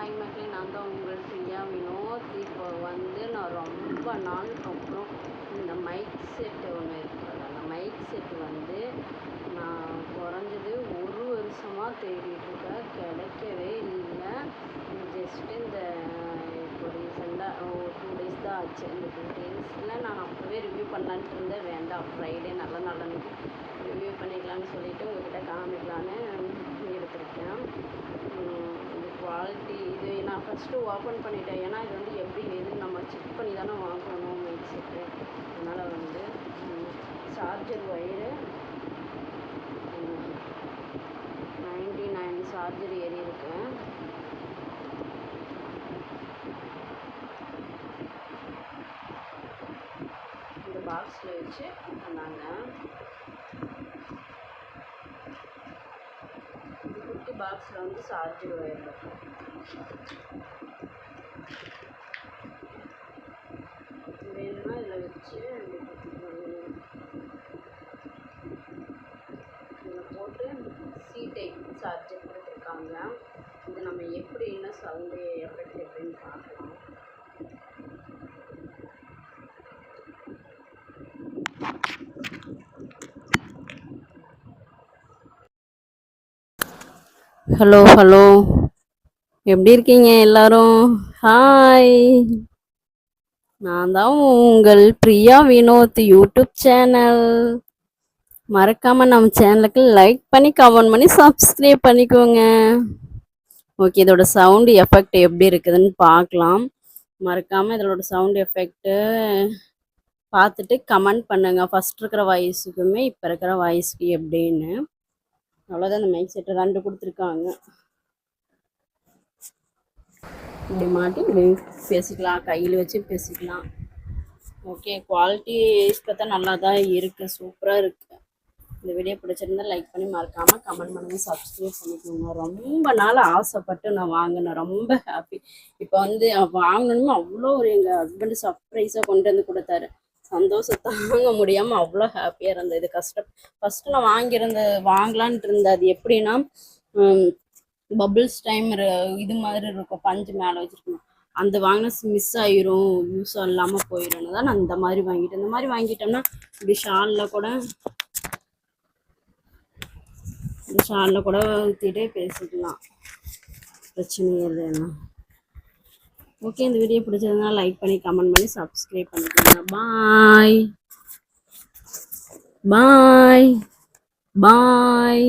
Hi மக்களே, நான் தான் உங்கள் பிரியா வினோத். இப்போ நான் ரொம்ப நாளுக்கு அப்புறம் இந்த மைக் செட்டு ஒன்று இருக்குல்ல, அந்த மைக் செட்டு நான் குறைஞ்சது 1 வருஷமாக தேடிட்டுருக்கேன். கிடைக்கவே இல்லை. ஜஸ்ட்டு இப்போ ரீசெண்டாக 2 டேஸ் தான் ஆச்சு. இந்த 2 டேஸில் நான் அப்போவே ரிவ்யூ பண்ணலான்ட்டு இருந்தேன். வேண்டாம், ஃப்ரைடே நல்ல நாளன்னைக்கு ரிவ்யூ பண்ணிக்கலான்னு சொல்லிவிட்டு உங்கள்கிட்ட காமிக்கலான்னு எடுத்திருக்கேன். குவாலிட்டி இது நான் ஃபஸ்ட்டு ஓப்பன் பண்ணிட்டேன். ஏன்னா இது எப்படி எது நம்ம செக் பண்ணி தானே வாங்கணும் மைக் செட்டு. அதனால் சார்ஜர் ஒயரு 99 சார்ஜர் ஏறி இருக்கு. இந்த பாக்ஸில் வச்சு பண்ணாங்க. குட்டி பாக்ஸில் சார்ஜர் ஒயர் இருக்கும். வேணும்னா இதில் வச்சு இதில் போட்டு டைப் சார்ஜர் கொடுத்துருக்காங்க. இது நம்ம எப்படி என்ன சவுண்டு எஃபெக்ட் எப்படின்னு பார்க்கலாம். ஹலோ, எப்படி இருக்கீங்க எல்லாரும்? ஹாய், நான் தான் உங்கள் பிரியா வினோத் யூடியூப் சேனல். மறக்காம நம்ம சேனலுக்கு லைக் பண்ணி கமெண்ட் பண்ணி சப்ஸ்கிரைப் பண்ணிக்கோங்க. ஓகே, இதோட சவுண்டு எஃபெக்ட் எப்படி இருக்குதுன்னு பார்க்கலாம். மறக்காம இதோட சவுண்ட் எஃபெக்ட்டு பார்த்துட்டு கமெண்ட் பண்ணுங்க. ஃபர்ஸ்ட் இருக்கிற வாய்ஸுக்குமே இப்போ இருக்கிற வாய்ஸுக்கு எப்படின்னு. அவ்வளோதான். இந்த மைக் செட்டு 2 கொடுத்துருக்காங்க. இப்படி மாட்டி இப்படி பேசிக்கலாம், கையில் வச்சு பேசிக்கலாம். ஓகே, குவாலிட்டி பார்த்தா நல்லா தான் இருக்குது, சூப்பராக இருக்குது. இந்த வீடியோ பிடிச்சிருந்தா லைக் பண்ணி மறக்காமல் கமெண்ட் பண்ணி சப்ஸ்கிரைப் பண்ணிக்கோங்க. ரொம்ப நாள் ஆசைப்பட்டு நான் வாங்கினேன். ரொம்ப ஹாப்பி. இப்போ வாங்கணும்னு அவ்வளோ எங்கள் ஹஸ்பண்டு சர்ப்ரைஸாக கொண்டு வந்து கொடுத்தாரு. சந்தோஷம் தாங்க முடியாமல் அவ்வளோ ஹாப்பியாக இருந்தது. இது ஃபஸ்ட்டு நான் வாங்கலான்ட்டு இருந்தேன். அது எப்படின்னா பபிள்ஸ் டைமர் இது மாதிரி இருக்கும், பஞ்சு மேலே வச்சுருக்கணும். அந்த வாங்கினா மிஸ் ஆயிரும், யூஸ் இல்லாமல் போயிடும்னு தான் நான் இந்த மாதிரி வாங்கிட்டேன். இந்த மாதிரி வாங்கிட்டோம்னா இப்படி ஷாலில் கூட ஊற்றிட்டே பேசிக்கலாம், பிரச்சனையே இல்லைன்னா. ஓகே, இந்த வீடியோ பிடிச்சதுனால லைக் பண்ணி கமெண்ட் பண்ணி சப்ஸ்கிரைப் பண்ணிக்கோங்க. பாய் பாய் பாய்.